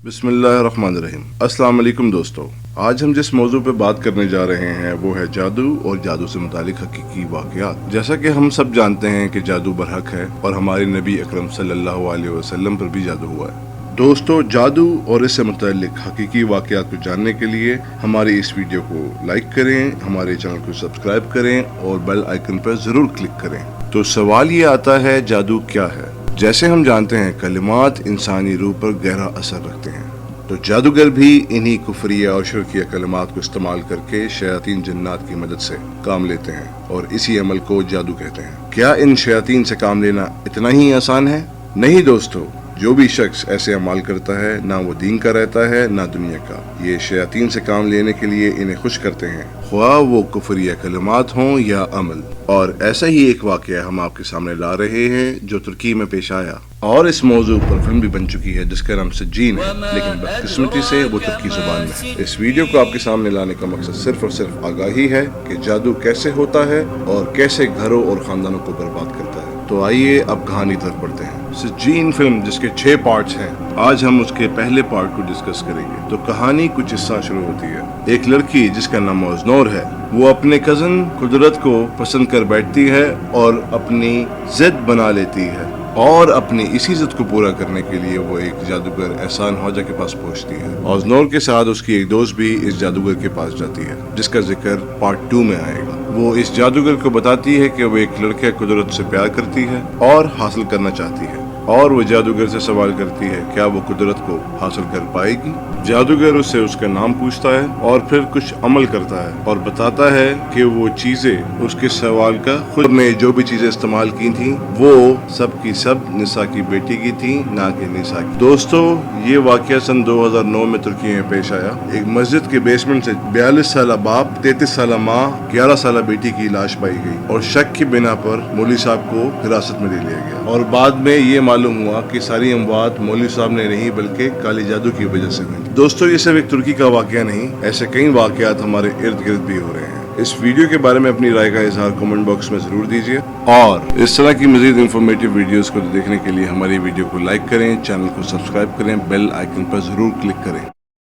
बिस्मिल्लाहिर्रहमानिर्रहीम। अस्सलाम वालेकुम दोस्तों, आज हम जिस मौजू पे बात करने जा रहे हैं वो है जादू और जादू से मुतालिक हकीकी वाक़यात। जैसा कि हम सब जानते हैं कि जादू बरहक है और हमारे नबी अकरम सल्लल्लाहु अलैहि वसल्लम पर भी जादू हुआ है। दोस्तों, जादू और इससे मुतालिक हकीकी वाक़यात को जानने के लिए हमारी इस वीडियो को लाइक करें, हमारे चैनल को सब्सक्राइब करें और बेल आइकन पर ज़रूर क्लिक करें। तो सवाल ये आता है, जादू क्या है? जैसे हम जानते हैं कलिमात इंसानी रूह पर गहरा असर रखते हैं, तो जादूगर भी इन्हीं कुफरिया और शिरकिया कलिमात को इस्तेमाल करके शयातीन जिन्नात की मदद से काम लेते हैं और इसी अमल को जादू कहते हैं। क्या इन शयातीन से काम लेना इतना ही आसान है? नहीं दोस्तों, जो भी शख्स ऐसे अमाल करता है ना वो दीन का रहता है ना दुनिया का। ये शयातीन से काम लेने के लिए इन्हें खुश करते हैं, ख्वाह वो कुफरिया कलिमात हों या अमल। और ऐसा ही एक वाकया हम आपके सामने ला रहे हैं जो तुर्की में पेश आया, और इस मौजू पर फिल्म भी बन चुकी है जिसका नाम सज्जीन है, लेकिन बदकिस्मती से वो तुर्की जुबान में है। इस वीडियो को आपके सामने लाने का मकसद सिर्फ और सिर्फ आगाही है कि जादू कैसे होता है और कैसे घरों और खानदानों को बर्बाद करता है। तो आइए अब कहानी तरफ बढ़ते हैं। सज्जीन फिल्म जिसके 6 पार्ट्स हैं, आज हम उसके पहले पार्ट को डिस्कस करेंगे। तो कहानी कुछ इस तरह शुरू होती है। एक लड़की जिसका नाम मौजनूर है, वो अपने कजन कुदरत को पसंद कर बैठती है और अपनी जिद बना लेती है, और अपनी इसी जिद को पूरा करने के लिए वो एक जादूगर एहसान ख्वाजा के पास पहुंचती है। मौजनूर के साथ उसकी एक दोस्त भी इस जादूगर के पास जाती है, जिसका जिक्र पार्ट 2 में आएगा। वो इस जादूगर को बताती है कि वो एक लड़के कुदरत से प्यार करती है और हासिल करना चाहती है, और वो जादूगर से सवाल करती है क्या वो कुदरत को हासिल कर पाएगी। जादूगर उससे उसका नाम पूछता है और फिर कुछ अमल करता है और बताता है कि वो चीजें उसके सवाल का खुद ने जो भी चीजें इस्तेमाल की थी वो सब की सब निसा की बेटी की थी, ना कि निसा की। दोस्तों, ये वाकया सन 2009 में तुर्की में पेश आया। एक मस्जिद के बेसमेंट से 42 साल बाप, 33 साल माँ, 11 साल बेटी की लाश पाई गई और शक की बिना पर मौलवी साहब को हिरासत में ले लिया गया, और बाद में ये मालूम हुआ कि सारी अमवात मौलवी साहब ने नहीं बल्कि काली जादू की वजह से हुई। दोस्तों, ये सिर्फ एक तुर्की का वाकया नहीं, ऐसे कई वाकयात हमारे इर्द गिर्द भी हो रहे हैं। इस वीडियो के बारे में अपनी राय का इजहार कमेंट बॉक्स में जरूर दीजिए, और इस तरह की मजीद इंफॉर्मेटिव वीडियोस को देखने के लिए हमारी वीडियो को लाइक करें, चैनल को सब्सक्राइब करें, बेल आइकन पर जरूर क्लिक करें।